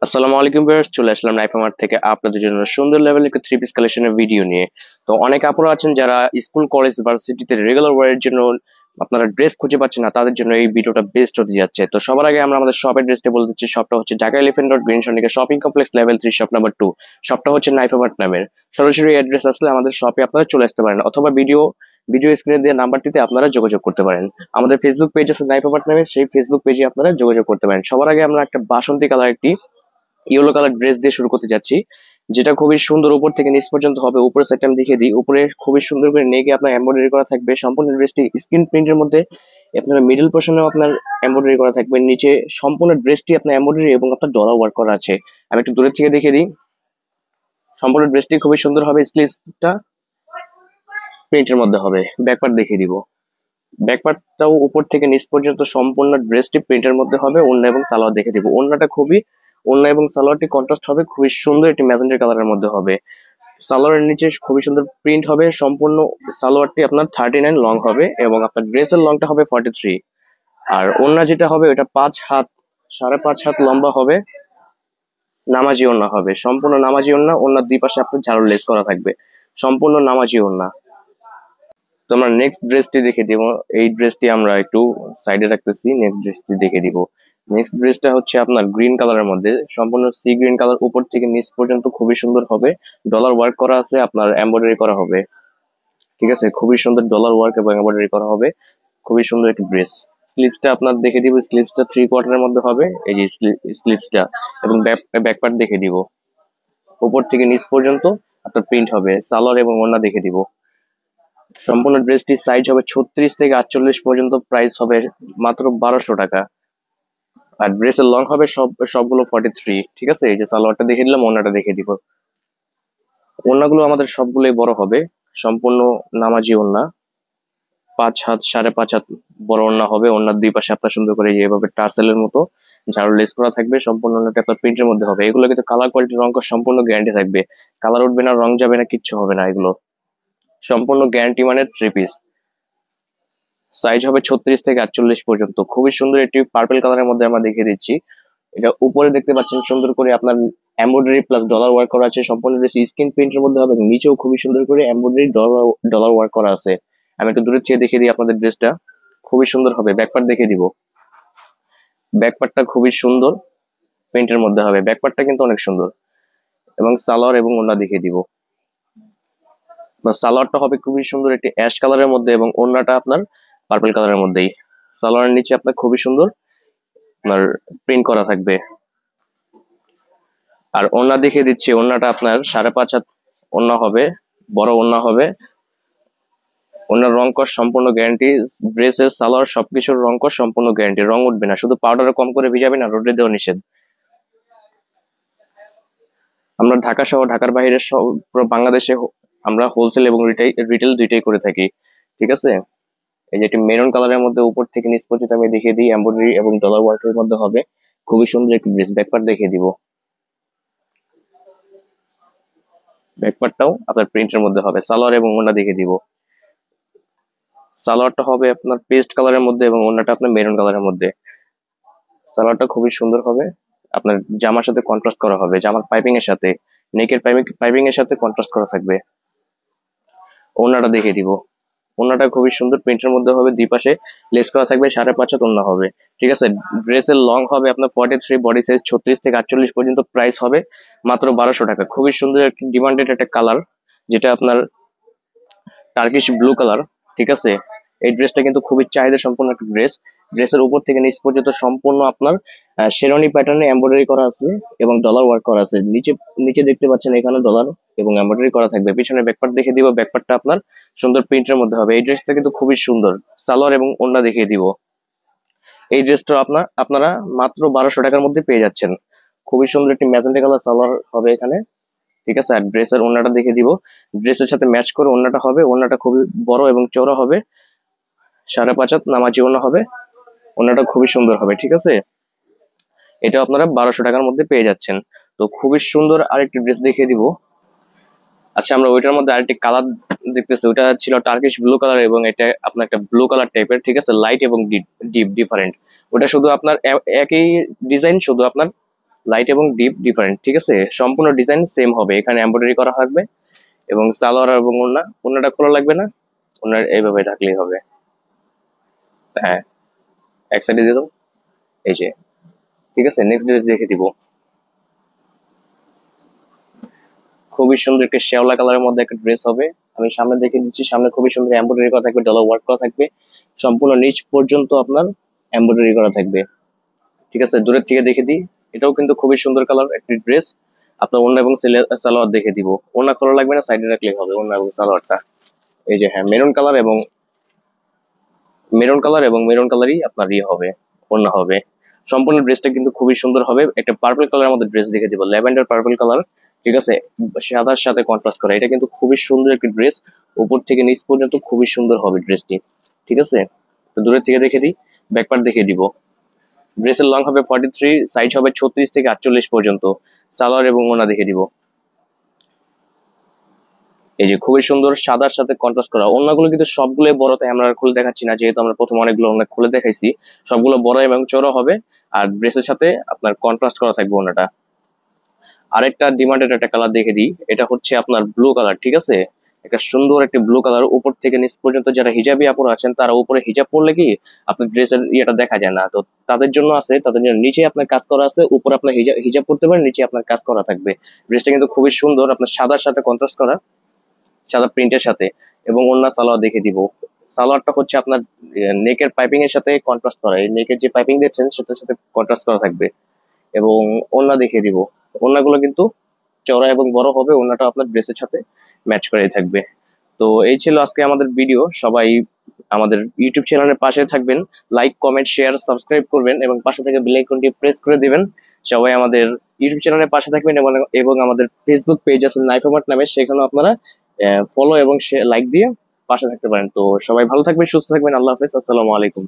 আসসালামু আলাইকুম ভিউয়ার্স, চলে আসলাম নাইফ মার্ট থেকে আপনাদের জন্য সুন্দর লেভেলের একটা থ্রি পিস কালেকশনের ভিডিও নিয়ে। তো অনেক আপুরা আছেন যারা স্কুল কলেজ ভার্সিটিতে রেগুলার ওয়ারের জন্য আপনারা ড্রেস খুঁজে পাচ্ছেন না, তাদের জন্য এই ভিডিওটা বেস্ট হতে যাচ্ছে। তো সবার আগে আমরা আমাদের শপের ড্রেসটা বলে দিচ্ছি। শপটা হচ্ছে ঢাকা এলিফ্যান্ট রোড গ্রিন সন্নিকা shopping complex level 3 shop number 2। শপটা হচ্ছে নাইফ মার্ট নামের। সরাসরি অ্যাড্রেস আসলে আমাদের শপে আপনারা চলে আসতে পারেন, অথবা ভিডিও স্ক্রিনে দেওয়া নাম্বারটিতে আপনারা যোগাযোগ করতে পারেন। আমাদের ফেসবুক পেজ আছে নাইফ মার্ট নামে, সেই ফেসবুক পেজে আপনারা যোগাযোগ করতে পারেন। সবার আগে আমরা একটা বাসন্তী কালার একটি ইয়েলো কালার ড্রেস দিয়ে শুরু করতে যাচ্ছি, যেটা খুবই সুন্দর। উপর থেকে নিচ পর্যন্ত হবে। উপরে সাইডটা আমি দেখিয়ে দিই। উপরে খুবই সুন্দর করে নেকে আপনার এমব্রয়ডারি করা থাকবে। সম্পূর্ণ ড্রেসটি স্ক্রিন প্রিন্টের মধ্যে আপনার মিডল পোর্শনেও আপনার এমব্রয়ডারি করা থাকবে। নিচে সম্পূর্ণ ড্রেসটি আপনার এমব্রয়ডারি এবং আপনার ডলার ওয়ার্ক করা আছে। আমি একটু দূরের থেকে দেখিয়ে দিই। সম্পূর্ণ ড্রেসটি খুবই সুন্দর হবে। স্লিভসটা প্রিন্টের মধ্যে হবে। ব্যাকপার্ট দেখিয়ে দিব। ব্যাকপার্টটাও উপর থেকে নিচ পর্যন্ত সম্পূর্ণ ড্রেসটি প্রিন্টের মধ্যে হবে। ওড়না এবং সালোয়ার দেখে দিব। ওড়না এবং সালোয়ারটি কন্ট্রাস্ট হবে, খুবই সুন্দর একটি ম্যাজেন্ডার কালারের মধ্যে হবে। সালোয়ারের নিচে খুবই সুন্দর প্রিন্ট হবে। সম্পূর্ণ সালোয়ারটি আপনার 39 লং হবে এবং আপনার ড্রেসের লংটা হবে 43। আর ওড়না যেটা হবে ওটা 5 হাত, 5.5 হাত লম্বা হবে। নামাজি ওড়না হবে, সম্পূর্ণ নামাজি ওড়না। ওড়নার দুই পাশে আপনার ঝাড়ু লেস করা থাকবে। সম্পূর্ণ নামাজি ওড়না। তো আমরা নেক্সট ড্রেসটি দেখে দিব। এই ড্রেসটি আমরা একটু সাইডে রাখতেছি। নেক্সট ড্রেসটি দেখে দিব। নেক্সট ড্রেসটা হচ্ছে আপনার গ্রিন কালারের মধ্যে, সম্পূর্ণ সি গ্রিন কালার। উপর থেকে নিচ পর্যন্ত খুবই সুন্দর হবে। ডলার ওয়ার্ক করা আছে, আপনার এমব্রয়ডারি করা হবে। ঠিক আছে, খুবই সুন্দর ডলার ওয়ার্ক এবং এমব্রয়ডারি করা হবে। খুবই সুন্দর একটি ড্রেস। স্লিভসটা আপনার দেখে দিব। স্লিভসটা 3/4 মধ্যে হবে, এই যে স্লিভসটা। এবং ব্যাক পার্ট দেখে দিব। উপর থেকে নিচ পর্যন্ত আপনার প্রিন্ট হবে। সালোয়ার এবং ওড়না দেখে দিব। সম্পূর্ণ ড্রেসটির সাইজ হবে 36 থেকে 48 পর্যন্ত। প্রাইস হবে মাত্র 1200 টাকা। আর ড্রেসের লং হবে সবগুলো 43। ঠিক আছে, এই যে সালোয়ারটা দেখে দিলাম, ওড়নাটা দেখে দিব। ওড়নাগুলো আমাদের সবগুলোই বড় হবে। সম্পূর্ণ নামাজি ওড়না, 5 হাত 5.5 হাত বড় ওড়না হবে। ওড়নার দুই পাশে আপনার সুন্দর করে এভাবে টার্সেলের মতো ঝাড়ু লেস করা থাকবে। সম্পূর্ণ ওড়নাটা আপনার প্রিন্টের মধ্যে হবে। এগুলো কিন্তু কালার কোয়ালিটি রং সম্পূর্ণ গ্যারান্টি থাকবে। কালার উঠবে না, রং যাবে না, কিচ্ছু হবে না। এগুলো সম্পূর্ণ গ্যারান্টি মানের 3 পিস। সাইজ হবে 36 থেকে 48 পর্যন্ত। খুবই সুন্দর একটি পার্পল কালারের মধ্যে আমরা দেখিয়ে দিচ্ছি। এটা উপরে দেখতে পাচ্ছেন সুন্দর করে আপনার এমব্রয়ডারি প্লাস ডলার ওয়ার্ক করা আছে। সম্পূর্ণ ড্রেস স্ক্রিন প্রিন্টের মধ্যে হবে। নিচেও খুবই সুন্দর করে এমব্রয়ডারি ডলার ওয়ার্ক করা আছে। আমি একটু দূরে চেয়ে দেখিয়ে দিই আপনাদের ড্রেসটা। খুবই সুন্দর হবে। ব্যাকপার্ট দেখিয়ে দিব। ব্যাকপার্টটা খুবই সুন্দর প্রিন্টের মধ্যে হবে। ব্যাকপার্টটা কিন্তু অনেক সুন্দর। এবং সালোয়ার এবং ওড়না দেখিয়ে দিব। সালোয়ারটা হবে খুবই সুন্দর একটি অ্যাশ কালারের মধ্যে এবং ওড়নাটা আপনার পার্পল কালারের মধ্যেই। সালোয়ারের নিচে আপনার খুবই সুন্দর আপনার প্রিন্ট করা থাকবে। আর ওড়না দেখিয়ে দিচ্ছি। ওড়নাটা আপনার 5.5 হাত ওড়না হবে, বড় ওড়না হবে। ওড়নার রং কস সম্পূর্ণ গ্যারান্টি। ড্রেসের সালোয়ার সবকিছুর রং কস সম্পূর্ণ গ্যারান্টি। রং উঠবে না, শুধু পাউডারে কম করে ভিজাবে না, রোদে দেওয়া নিষেধ। আমরা ঢাকা সহ ঢাকার বাইরে সব পুরো বাংলাদেশে আমরা হোলসেল এবং রিটেল দুইটাই করে থাকি। ঠিক আছে, এই যে একটি মেরুন কালারের মধ্যে উপর থেকে নিচ পর্যন্ত আমি দেখিয়ে দিই। এমব্রয়ডারি এবং ডলার ওয়ার্কের মধ্যে হবে। খুবই সুন্দর একটি ড্রেস। ব্যাকপার্ট দেখিয়ে দিব। ব্যাকপার্টটাও আপনার প্রিন্টের মধ্যে হবে। সালোয়ার এবং ওড়না দেখিয়ে দিব। সালোয়ারটা হবে আপনার পেস্ট কালারের মধ্যে এবং ওড়নাটা আপনার মেরুন কালারের মধ্যে। সালোয়ারটা খুবই সুন্দর হবে। আপনার জামার সাথে কন্ট্রাস্ট করা হবে। জামার পাইপিং এর সাথে, নেকের পাইপিং এর সাথে কন্ট্রাস্ট করা থাকবে। ওড়নাটা দেখিয়ে দিব। ওড়নাটা খুবই সুন্দর প্রিন্টের মধ্যে হবে। দুই পাশে লেস করা থাকবে। 5.5 হাত ওড়না হবে। ঠিক আছে, ড্রেসের লং হবে আপনার 43, বডি সাইজ 36 থেকে 48 পর্যন্ত। প্রাইস হবে মাত্র 1200 টাকা। খুবই সুন্দর একটি ডিমান্ডেড একটা কালার, যেটা আপনার টার্কিশ ব্লু কালার। ঠিক আছে, এই ড্রেসটা কিন্তু খুবই চাহিদা সম্পন্ন একটা ড্রেস। ড্রেসের উপর থেকে নিচ পর্যন্ত সম্পূর্ণ আপনার শেরওয়ানি প্যাটার্নে এমব্রয়ডারি করা আছে এবং ডলার ওয়ার্ক করা আছে। নিচে নিচে দেখতে পাচ্ছেন এখানে ডলার এবং এমব্রয়ডারি করা থাকবে। পিছনে ব্যাকপার্ট দেখে দিব। ব্যাকপার্টটা আপনার সুন্দর প্রিন্টের মধ্যে হবে। এই ড্রেসটা কিন্তু খুবই সুন্দর। সালোয়ার এবং ওড়না দেখিয়ে দিব। এই ড্রেসটা আপনারা মাত্র 1200 টাকার মধ্যে পেয়ে যাচ্ছেন। খুবই সুন্দর একটি ম্যাজেন্টা কালার সালোয়ার হবে এখানে। ঠিক আছে, আর ড্রেসের ওড়নাটা দেখে দিব। ড্রেসের সাথে ম্যাচ করে ওড়নাটা হবে। ওড়নাটা খুবই বড় এবং চওড়া হবে। 5.5 হাত নামাজি ওড়না হবে। ওড়নাটা খুবই সুন্দর হবে। ঠিক আছে, এটা আপনারা 1200 টাকার মধ্যে পেয়ে যাচ্ছেন। তো খুবই সুন্দর আরেকটি ড্রেস দেখিয়ে দিব। আচ্ছা, আমরা ওইটার মধ্যে আরেকটি কালার দেখতেছি। ওইটা ছিল টার্কিশ ব্লু কালার এবং এটা আপনার একটা ব্লু কালার টাইপের। ঠিক আছে, লাইট এবং ডিপ ডিফারেন্ট। ওটা শুধু আপনার একই ডিজাইন, শুধু আপনার লাইট এবং ডিপ ডিফারেন্ট, ঠিক আছে? সম্পূর্ণ ডিজাইন সেম হবে, এখানে এমব্রয়ডারি করা থাকবে এবং সালোয়ার এবং ওড়নাটা খোলা লাগবে না, ওড়নার এইভাবে রাখলেই হবে। হ্যাঁ, এক সাইডে দিয়ে দাও, এই যে, ঠিক আছে। নেক্সট ড্রেস দেখে দিব, খুবই সুন্দর একটা শ্যাওলা কালারের মধ্যে একটা ড্রেস হবে। আমি সামনে দেখে দিচ্ছি, সামনে খুবই সুন্দর এমব্রয়ডারি করা থাকবে, ডলার ওয়ার্ক করা থাকবে, সম্পূর্ণ নিচ পর্যন্ত আপনার এমব্রয়ডারি করা থাকবে, ঠিক আছে। দূরের থেকে দেখে দিই, এটাও কিন্তু খুবই সুন্দর কালার একটি ড্রেস। আপনার ওড়না এবং সালোয়ার দেখে দিব, ওড়না খোলা লাগবে না, সাইডে রাখলেই হবে ওড়না এবং সালোয়ারটা। এই যে হ্যাঁ, মেরুন কালারই আপনার ইয়ে হবে, ওড়না হবে। সম্পূর্ণ ড্রেসটা কিন্তু খুবই সুন্দর হবে। একটা পার্পল কালারের মধ্যে ড্রেস দেখে দিব, ল্যাভেন্ডার পার্পল কালার, ঠিক আছে, সাদার সাথে কন্ট্রাস্ট করা। এটা কিন্তু খুবই সুন্দর একটি ড্রেস, উপর থেকে নিচ পর্যন্ত খুবই সুন্দর হবে ড্রেসটি, ঠিক আছে। তো দূরের থেকে দেখে দিই, ব্যাকপার্ট দেখে দিব। ড্রেসের লং হবে 43, সাইজ হবে 36 থেকে 48 পর্যন্ত। সালোয়ার এবং ওড়না দেখে দিব, এই যে খুবই সুন্দর সাদার সাথে কন্ট্রাস্ট করা। ওড়নাগুলো কিন্তু সবগুলো বড়, তাই আমরা খুলে দেখাচ্ছি না, যেহেতু আমরা প্রথম অনেকগুলো ওড়না খুলে দেখাইছি। সবগুলো বড় এবং চড়া হবে, আর ড্রেসের সাথে আপনার কন্ট্রাস্ট করা থাকবে ওড়নাটা। আরেকটা ডিমান্ডেড একটা কালার দেখে দিই, এটা হচ্ছে আপনার ব্লু কালার, ঠিক আছে। একটা সুন্দর একটা ব্লু কালার, উপর থেকে নিচ পর্যন্ত যারা হিজাবি আপুরা আছেন, তারা উপরে হিজাব পরলে কি আপনার ড্রেসের ইয়েটা দেখা যায় না, তো তাদের জন্য আছে, তাদের জন্য নিচে আপনার কাজ করা আছে, উপরে আপনার হিজাব পরতে পারেন, নিচে আপনার কাজ করা থাকবে। ড্রেসটা কিন্তু খুবই সুন্দর, আপনার সাদার সাথে কন্ট্রাস্ট করা, সাদা প্রিন্টের সাথে। এবং ওড়না সালোয়ার দেখে দিব, সালোয়ারটা হচ্ছে আপনার নেকের পাইপিং এর সাথে কন্ট্রাস্ট করা, এই নেকের যে পাইপিং দিচ্ছেন সেটার সাথে কন্ট্রাস্ট করা থাকবে। এবং ওড়না দেখিয়ে দিব, ওড়নাগুলো কিন্তু চওড়া এবং বড় হবে, ওড়নাটা আপনার ড্রেসের সাথে ম্যাচ করে থাকবে। তো এই ছিল আজকে আমাদের ভিডিও। সবাই আমাদের ইউটিউব চ্যানেলের পাশে থাকবেন, লাইক কমেন্ট শেয়ার সাবস্ক্রাইব করবেন এবং পাশে থেকে বেল আইকনটি প্রেস করে দিবেন। সবাই আমাদের ইউটিউব চ্যানেলের পাশে থাকবেন এবং আমাদের ফেসবুক পেজ আছে নাইফামার্ট নামে, সেখানেও আপনারা ফলো এবং লাইক দিয়ে পাশে থাকতে পারেন। তো সবাই ভালো থাকবেন, সুস্থ থাকবেন, আল্লাহ হাফেজ, আসসালামু আলাইকুম।